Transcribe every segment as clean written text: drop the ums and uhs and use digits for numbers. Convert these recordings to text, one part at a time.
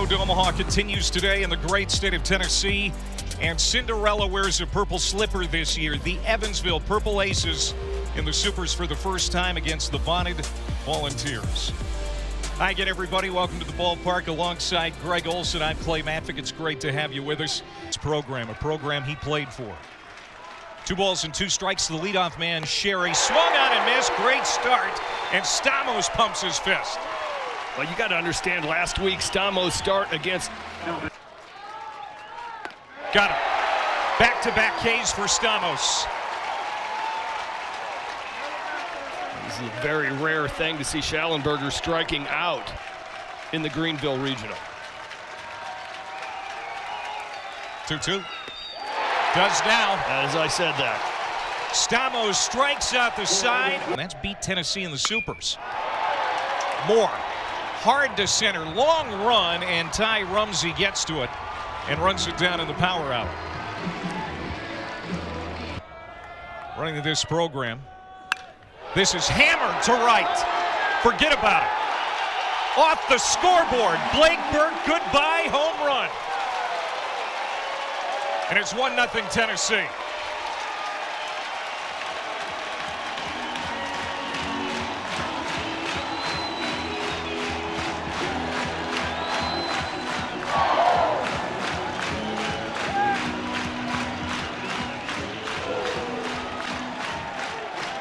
Road to Omaha continues today in the great state of Tennessee, and Cinderella wears a purple slipper this year. The Evansville Purple Aces in the Supers for the first time against the vaunted Volunteers. Hi again, everybody. Welcome to the ballpark alongside Greg Olson. I'm Clay Matvick. It's great to have you with us. It's a program he played for. 2 balls and 2 strikes to the leadoff man, Sherry. Swung on and missed. Great start. And Stamos pumps his fist. Well, you got to understand last week Stamos' start against. Got him. Back-to-back Ks for Stamos. This is a very rare thing to see Schallenberger striking out in the Greenville Regional. 2-2. Does now. As I said that. Stamos strikes out the side. And that's beat Tennessee in the Supers. Moore. Hard to center. Long run, and Ty Rumsey gets to it and runs it down in the power hour. Running this program. This is hammered to right. Forget about it. Off the scoreboard. Blake Burke, goodbye, home run. And it's 1-0 Tennessee.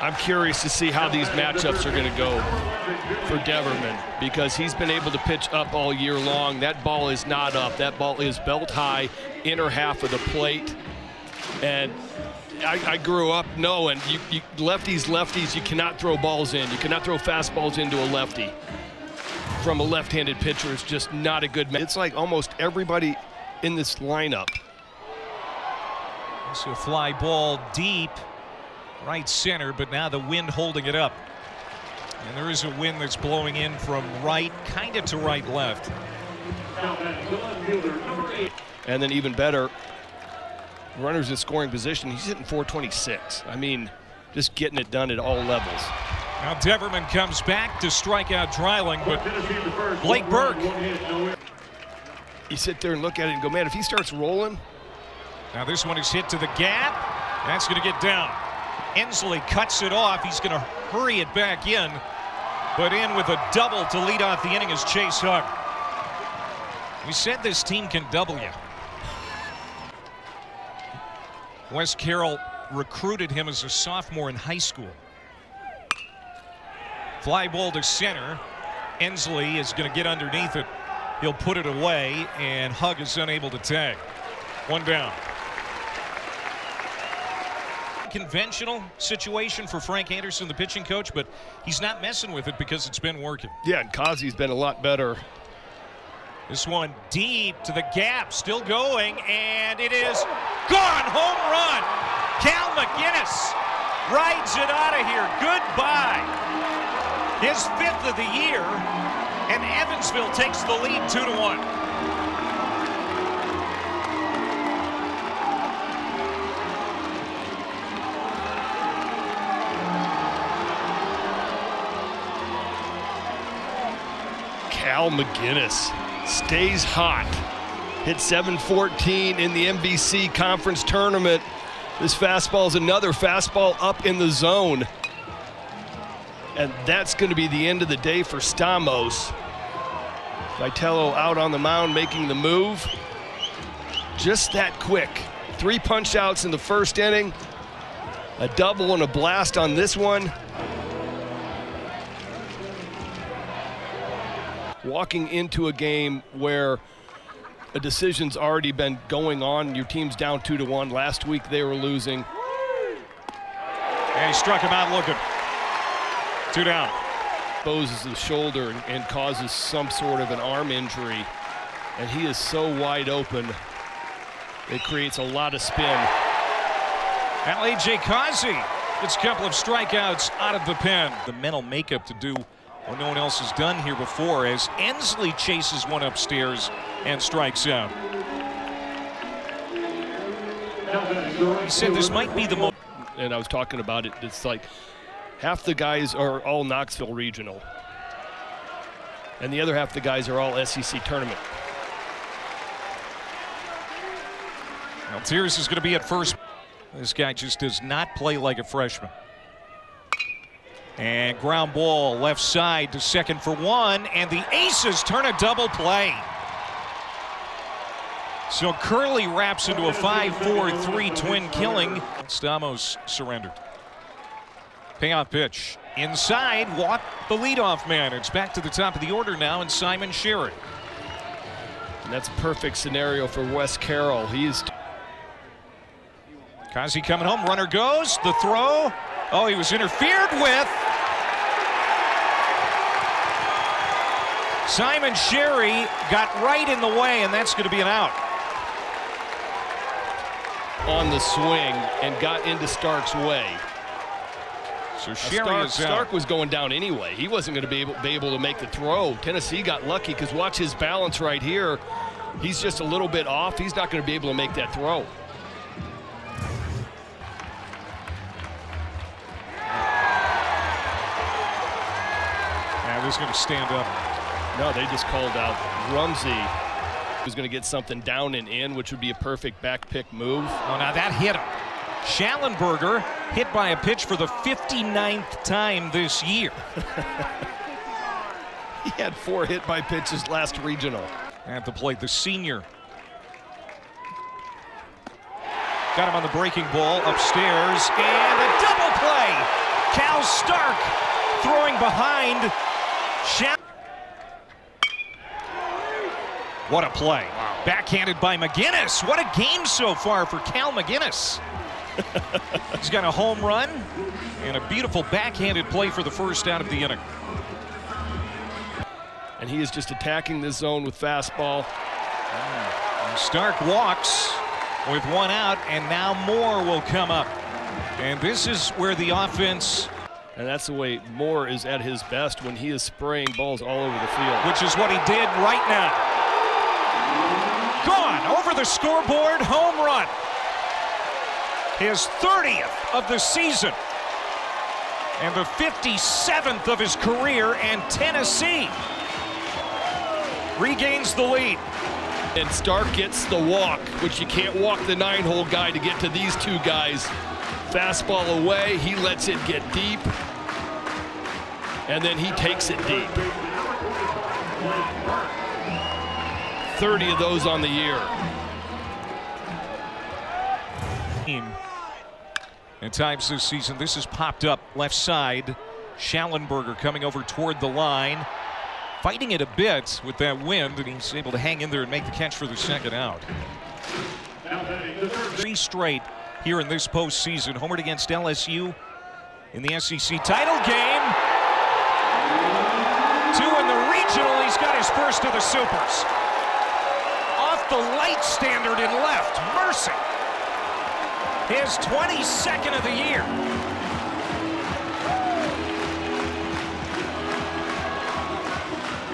I'm curious to see how these matchups are going to go for Deverman, because he's been able to pitch up all year long. That ball is not up. That ball is belt high, inner half of the plate. And I grew up knowing lefties, you cannot throw balls in. You cannot throw fastballs into a lefty. From a left-handed pitcher, it's just not a good match. It's like almost everybody in this lineup. So fly ball deep. Right center, but now the wind holding it up. And there is a wind that's blowing in from right, kind of to right-left. And then even better, runners in scoring position, he's hitting .426. I mean, just getting it done at all levels. Now Deverman comes back to strike out Dreiling, but Blake Burke. You sit there and look at it and go, man, if he starts rolling. Now this one is hit to the gap. That's going to get down. Ensley cuts it off. He's going to hurry it back in, but in with a double to lead off the inning is Chase Hugg. We said this team can double you. Wes Carroll recruited him as a sophomore in high school. Fly ball to center. Ensley is going to get underneath it. He'll put it away, and Hugg is unable to tag. 1 down. Conventional situation for Frank Anderson, the pitching coach, but he's not messing with it because it's been working. Yeah, and Kazi's been a lot better. This one deep to the gap, still going, and it is gone. Home run. Cal McGinnis rides it out of here. Goodbye. His 5th of the year, and Evansville takes the lead 2-1. Cal McGinnis stays hot. Hit .714 in the MVC conference tournament. This fastball is another fastball up in the zone. And that's going to be the end of the day for Stamos. Vitello out on the mound making the move. Just that quick. 3 punch outs in the first inning. A double and a blast on this one. Walking into a game where a decision's already been going on, your team's down 2-1. Last week they were losing. And he struck him out looking. 2 down. Exposes the shoulder and causes some sort of an arm injury. And he is so wide open, it creates a lot of spin. Now A.J. Kazi gets a couple of strikeouts out of the pen. The mental makeup to do what no one else has done here before, as Ensley chases one upstairs and strikes out. He said this might be the most. And I was talking about it, it's like half the guys are all Knoxville regional. And the other half of the guys are all SEC tournament. Altiers is going to be at first. This guy just does not play like a freshman. And ground ball left side to second for one, and the Aces turn a double play. So Curley wraps into a 5-4-3 twin killing. Stamos surrendered. Payoff pitch. Inside, walk the leadoff man. It's back to the top of the order now, and Simon Sherry. And that's a perfect scenario for Wes Carroll. He's Kazi coming home, runner goes, the throw. Oh, he was interfered with. Simon Sherry got right in the way, and that's going to be an out. On the swing and got into Stark's way. So Sherry is out. Stark was going down anyway. He wasn't going to be able to make the throw. Tennessee got lucky because watch his balance right here. He's just a little bit off. He's not going to be able to make that throw. Now he's going to stand up. No, they just called out Rumsey. Was going to get something down and in, which would be a perfect back pick move. Oh, now that hit him. Schallenberger hit by a pitch for the 59th time this year. He had 4 hit by pitches last regional. At the plate, the senior. Got him on the breaking ball upstairs, and a double play. Cal Stark throwing behind. What a play. Wow. Backhanded by McGinnis. What a game so far for Cal McGinnis. He's got a home run and a beautiful backhanded play for the first out of the inning. And he is just attacking this zone with fastball. Stark walks with one out, and now Moore will come up. And this is where the offense... And that's the way Moore is at his best, when he is spraying balls all over the field. Which is what he did right now. Gone over the scoreboard, home run. His 30th of the season. And the 57th of his career, and Tennessee regains the lead. And Stark gets the walk, which you can't walk the 9-hole guy to get to these two guys. Fastball away, he lets it get deep, and then he takes it deep. 30 of those on the year. At times this season, this has popped up left side. Schallenberger coming over toward the line, fighting it a bit with that wind, and he's able to hang in there and make the catch for the second out. 3 straight here in this postseason. Homered against LSU in the SEC title game. 2 in the regional. He's got his first of the Supers. Off the light standard in left. Mercy. His 22nd of the year.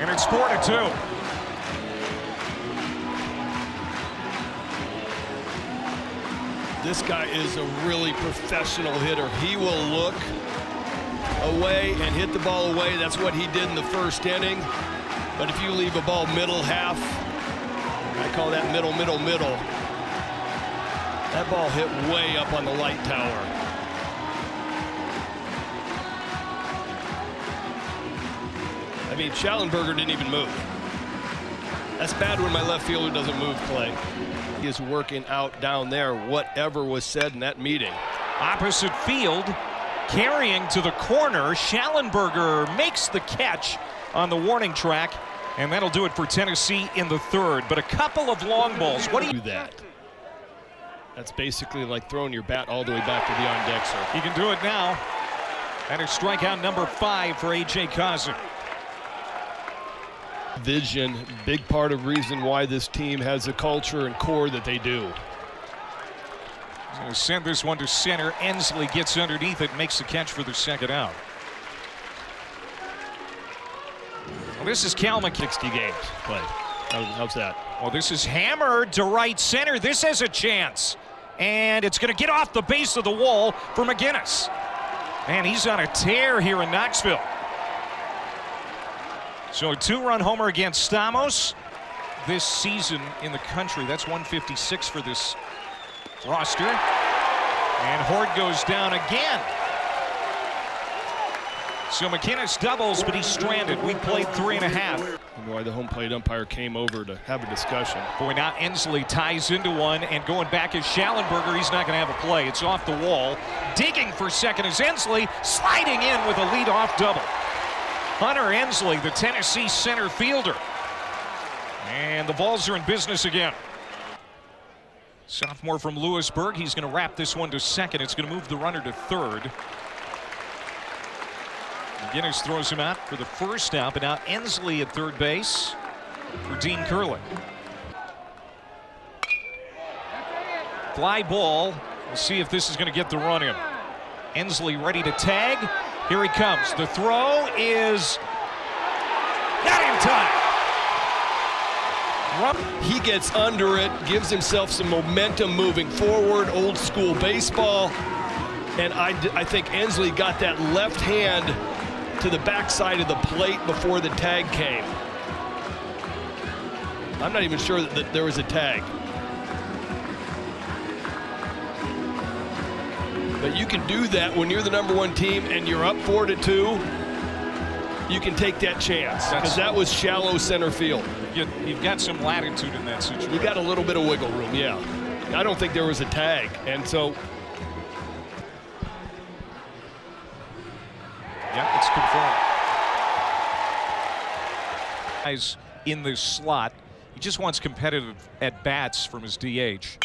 And it's 4-2. This guy is a really professional hitter. He will look away and hit the ball away. That's what he did in the first inning. But if you leave a ball middle half, I call that middle. That ball hit way up on the light tower. I mean, Schallenberger didn't even move. That's bad when my left fielder doesn't move, Clay. He is working out down there, whatever was said in that meeting. Opposite field, carrying to the corner. Schallenberger makes the catch on the warning track, and that'll do it for Tennessee in the third. But a couple of long balls. What do you do that? That's basically like throwing your bat all the way back to the on-deck circle. He can do it now. And it's strikeout number 5 for A.J. Cousin. Vision, big part of reason why this team has the culture and core that they do. He's going to send this one to center. Ensley gets underneath it, makes the catch for the second out. Well, this is Cal McGinnis. 60 games played. How's that? Well, this is hammered to right center. This has a chance. And it's going to get off the base of the wall for McGinnis. And he's on a tear here in Knoxville. So a 2-run homer against Stamos this season in the country. That's 156 for this Roster. And Horde goes down again. So McInnes doubles, but he's stranded. We played 3.5. Why the home plate umpire came over to have a discussion. Boy, now Ensley ties into one, and going back is Schallenberger. He's not going to have a play. It's off the wall. Digging for second is Ensley, sliding in with a leadoff double. Hunter Ensley, the Tennessee center fielder. And the Vols are in business again. Sophomore from Lewisburg. He's going to wrap this one to second. It's going to move the runner to third. McInnes throws him out for the first out, but now Ensley at third base for Dean Curley. Fly ball. We'll see if this is going to get the run in. Ensley ready to tag. Here he comes. The throw is not in time. He gets under it, gives himself some momentum moving forward, old school baseball. And I think Ensley got that left hand to the backside of the plate before the tag came. I'm not even sure that there was a tag. But you can do that when you're the #1 team and you're up 4-2. You can take that chance because that was shallow center field. You've got some latitude in that situation. You got a little bit of wiggle room, yeah. I don't think there was a tag, and so. Yeah, it's confirmed. Guys in this slot, he just wants competitive at-bats from his DH.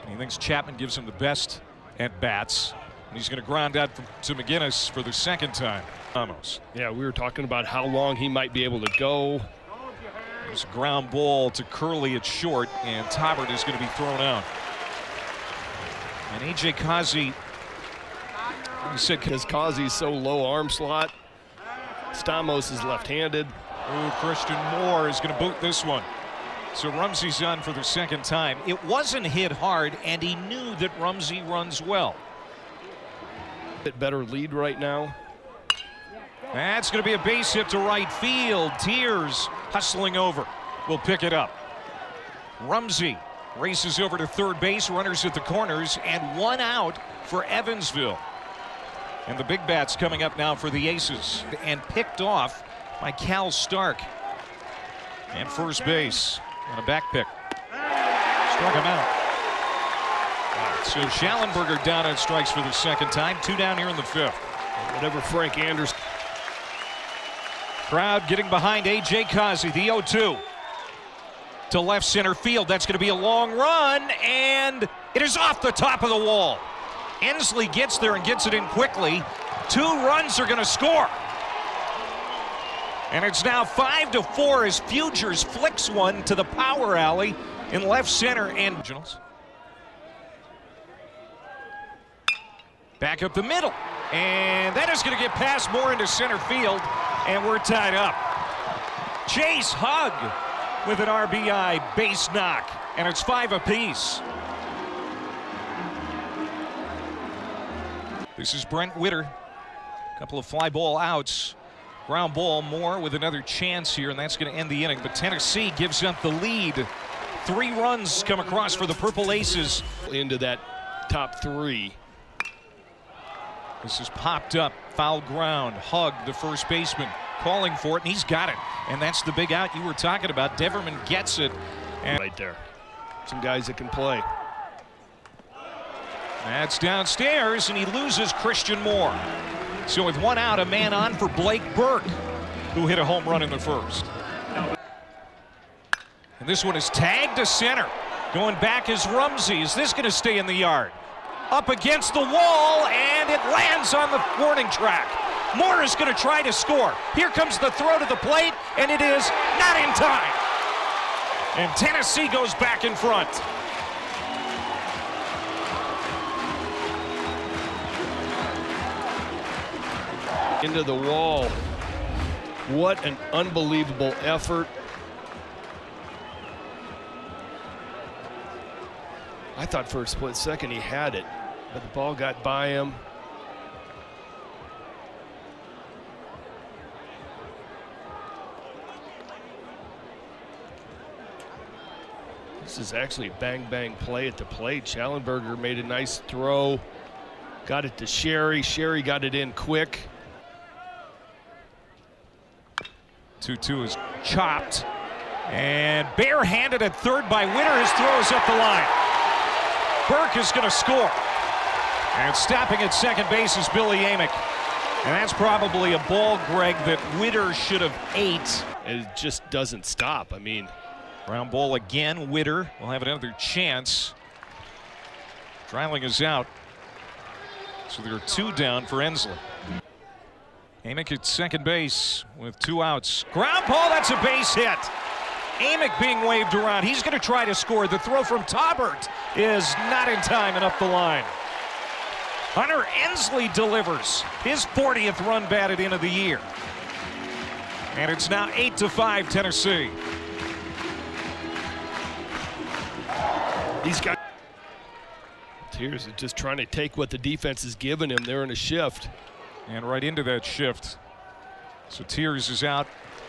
And he thinks Chapman gives him the best at-bats. And he's going to ground out to McInnes for the second time. Almost. Yeah, we were talking about how long he might be able to go. There's a ground ball to Curley at short, and Taubert is going to be thrown out. And A.J. Kazi, he said, because Kazi's so low arm slot. Stamos is left-handed. Ooh, Christian Moore is going to boot this one. So Rumsey's on for the second time. It wasn't hit hard, and he knew that Rumsey runs well. Bit better lead right now. That's going to be a base hit to right field. Tears hustling over. Will pick it up. Rumsey races over to third base. Runners at the corners, and one out for Evansville. And the big bats coming up now for the Aces. And picked off by Cal Stark. And first base on a back pick. Struck him out. So Schallenberger down on strikes for the second time. 2 down here in the 5th. Whatever Frank Anderson. Crowd getting behind A.J. Kazi, the 0-2. To left center field. That's going to be a long run, and it is off the top of the wall. Ensley gets there and gets it in quickly. 2 runs are going to score. And it's now 5-4 as Fugers flicks one to the power alley in left center. And back up the middle. And that is going to get past Moore into center field. And we're tied up. Chase Hug with an RBI base knock. And it's 5 apiece. This is Brent Witter. A couple of fly ball outs. Ground ball, Moore with another chance here, and that's going to end the inning. But Tennessee gives up the lead. 3 runs come across for the Purple Aces. Into that top 3. This is popped up, foul ground. Hug, the first baseman, calling for it, and he's got it. And that's the big out you were talking about. Deverman gets it. And right there. Some guys that can play. That's downstairs, and he loses Christian Moore. So with 1 out, a man on for Blake Burke, who hit a home run in the first. And this one is tagged to center. Going back is Rumsey. Is this going to stay in the yard? Up against the wall, and it lands on the warning track. Moore is going to try to score. Here comes the throw to the plate, and it is not in time. And Tennessee goes back in front. Into the wall. What an unbelievable effort. I thought for a split second he had it, but the ball got by him. This is actually a bang-bang play at the plate. Schallenberger made a nice throw. Got it to Sherry. Sherry got it in quick. 2-2 is chopped. And barehanded at third by Witter. His throw is up the line. Burke is going to score. And stopping at second base is Billy Amick. And that's probably a ball, Greg, that Witter should have ate. It just doesn't stop. I mean, ground ball again. Witter will have another chance. Dreiling is out. So there are 2 down for Ensley. Amick at second base with 2 outs. Ground ball, that's a base hit. Amick being waved around. He's going to try to score. The throw from Taubert is not in time and up the line. Hunter Ensley delivers his 40th run batted in of the year. And it's now 8-5 Tennessee. These guys, Tears is just trying to take what the defense is giving him. They're in a shift. And right into that shift. So Tears is out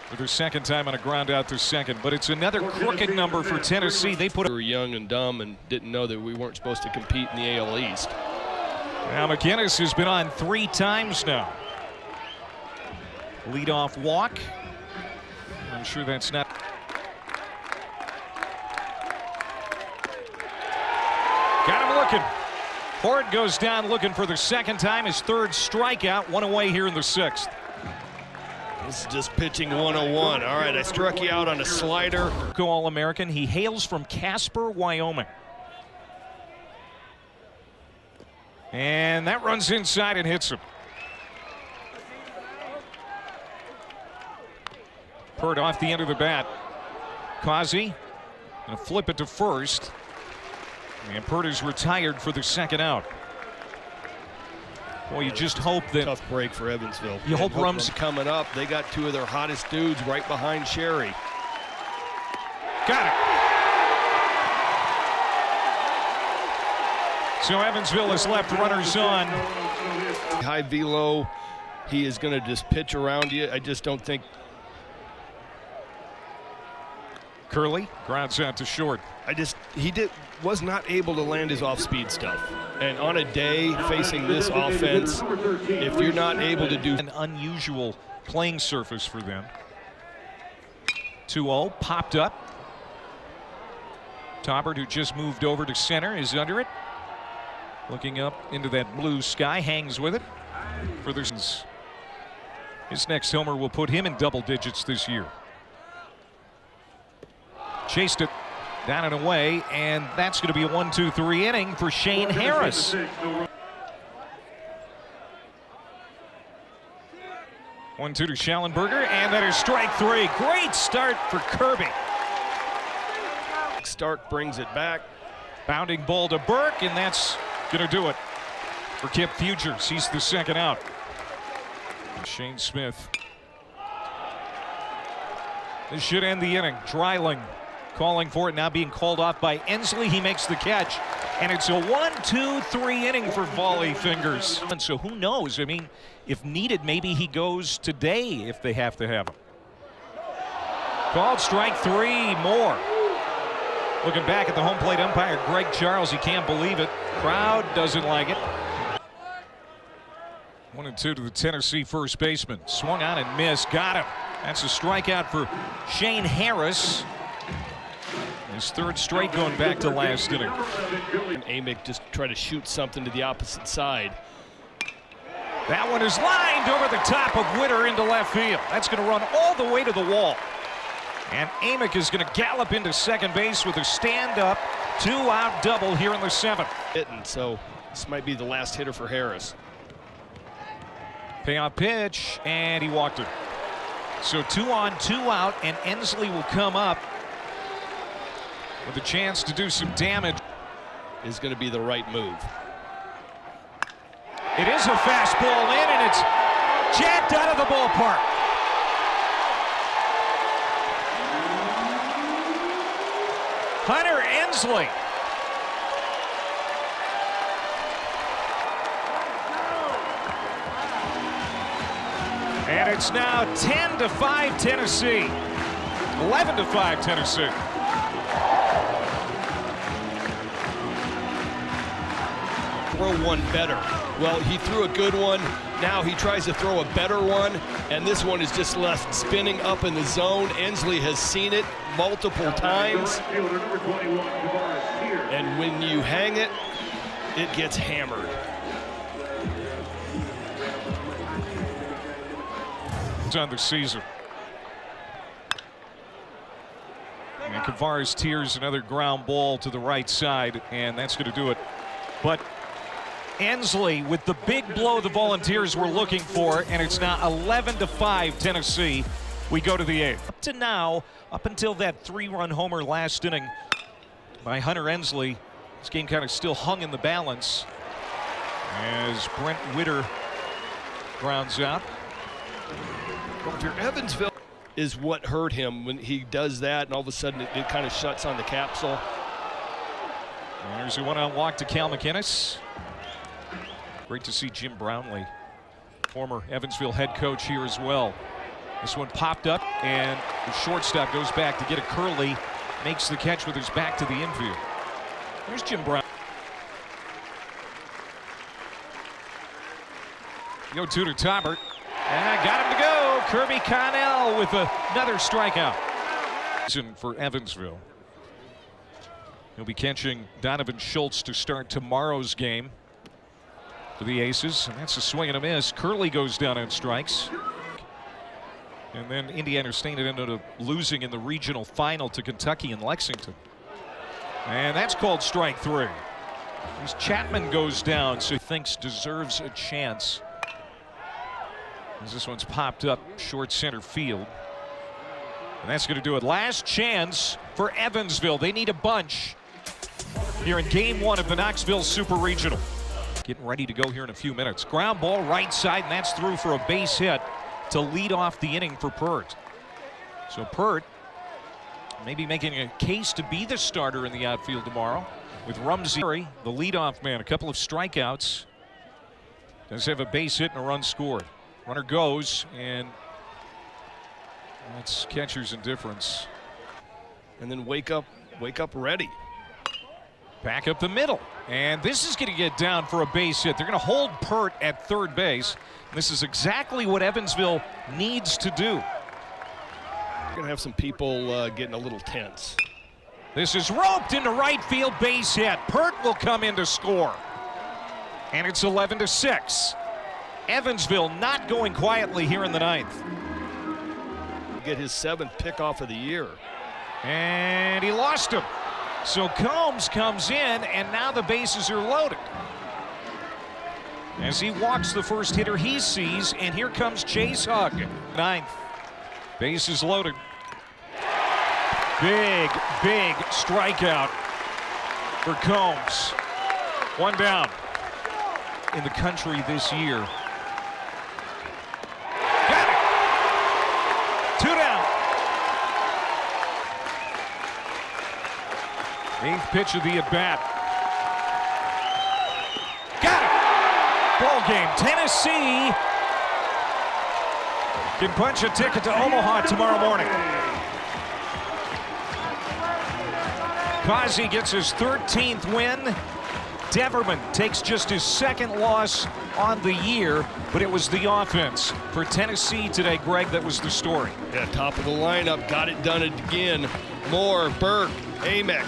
for their second time on a ground out to second. But it's another crooked number for Tennessee. They put. We were young and dumb and didn't know that we weren't supposed to compete in the AL East. Now McInnes has been on 3 times now. Leadoff walk. I'm sure that's not. Got him looking. Hort goes down looking for the second time, his 3rd strikeout, 1 away here in the 6th. This is just pitching 101. All right, I struck you out on a slider. All-American. He hails from Casper, Wyoming. And that runs inside and hits him. Pert off the end of the bat. Causey gonna flip it to first. And Pert is retired for the second out. Well, you just hope that. Tough break for Evansville. You hope Rum's coming up. They got 2 of their hottest dudes right behind Sherry. Got it. So Evansville has left runners on. High velo. He is going to just pitch around you. I just don't think. Curley grounds out to short. Was not able to land his off-speed stuff. And on a day facing this offense, if you're not able to do an unusual playing surface for them. 2-0 popped up. Taubert, who just moved over to center, is under it. Looking up into that blue sky, hangs with it. For his next homer will put him in double digits this year. Chased it down and away, and that's going to be a 1-2-3 inning for Shane Harris. 1-2 to Schallenberger, and that is strike 3. Great start for Kirby. Stark brings it back. Bounding ball to Burke, and that's going to do it for Kip Fugers. He's the second out. Shane Smith. This should end the inning. Dreiling calling for it, now being called off by Ensley. He makes the catch, and it's a 1-2-3 inning for Volley Fingers. And so who knows? I mean, if needed, maybe he goes today if they have to have him. Called strike 3 more. Looking back at the home plate umpire, Greg Charles, he can't believe it. Crowd doesn't like it. 1-2 to the Tennessee first baseman. Swung on and missed. Got him. That's a strikeout for Shane Harris. His 3rd straight going back to last inning. And Amick just try to shoot something to the opposite side. That one is lined over the top of Witter into left field. That's going to run all the way to the wall. And Amick is going to gallop into second base with a stand-up 2-out double here in the 7th. So this might be the last hitter for Harris. Payoff pitch, and he walked it. So 2 on, 2 out, and Ensley will come up with a chance to do some damage. Is going to be the right move. It is a fastball in, and it's jacked out of the ballpark. Hunter Ensley. And it's now 10-5 Tennessee. 11-5 Tennessee. throw one better. Well, he threw a good one. Now he tries to throw a better one, and this one is just left spinning up in the zone. Ensley has seen it multiple times. And when you hang it, it gets hammered. It's on the season. And Kavares tears another ground ball to the right side, and that's going to do it. But Ensley with the big blow the Volunteers were looking for, and it's now 11-5 Tennessee. We go to the 8th. Up to now, up until that 3-run homer last inning by Hunter Ensley, this game kind of still hung in the balance as Brent Witter grounds out. Well, if you're Evansville, is what hurt him when he does that, and all of a sudden it kind of shuts on the capsule. And there's a one-on walk to Cal McInnes. Great to see Jim Brownlee, former Evansville head coach, here as well. This one popped up, and the shortstop goes back to get it. Curley makes the catch with his back to the infield. There's Jim Brown. Go to Taubert. And got him to go. Kirby Connell with another strikeout. For Evansville. He'll be catching Donovan Schultz to start tomorrow's game for the Aces. And that's a swing and a miss. Curley goes down on strikes. And then Indiana State ended up losing in the regional final to Kentucky and Lexington. And that's called strike 3. As Chapman goes down, so he thinks deserves a chance. As this one's popped up short center field. And that's going to do it. Last chance for Evansville. They need a bunch here in game 1 of the Knoxville Super Regional. Getting ready to go here in a few minutes. Ground ball right side, and that's through for a base hit to lead off the inning for Pert. So Pert maybe making a case to be the starter in the outfield tomorrow with Rumsey, the leadoff man. A couple of strikeouts. Does have a base hit and a run scored. Runner goes, and that's catcher's indifference. And then wake up ready. Back up the middle, and this is going to get down for a base hit. They're going to hold Pert at third base. This is exactly what Evansville needs to do. We're going to have some people getting a little tense. This is roped into right field, base hit. Pert will come in to score, and it's 11-6. Evansville not going quietly here in the 9th. Get his 7th pickoff of the year. And he lost him. So Combs comes in, and now the bases are loaded. As he walks the first hitter he sees, and here comes Chase Hugg. 9th. Bases loaded. Big strikeout for Combs. 1 down in the country this year. 2 down. 8th pitch of the at-bat. Got it! Ball game. Tennessee can punch a ticket to Omaha tomorrow morning. Causey gets his 13th win. Deverman takes just his 2nd loss on the year, but it was the offense for Tennessee today, Greg, that was the story. Yeah, top of the lineup, got it done again. Moore, Burke, Amick,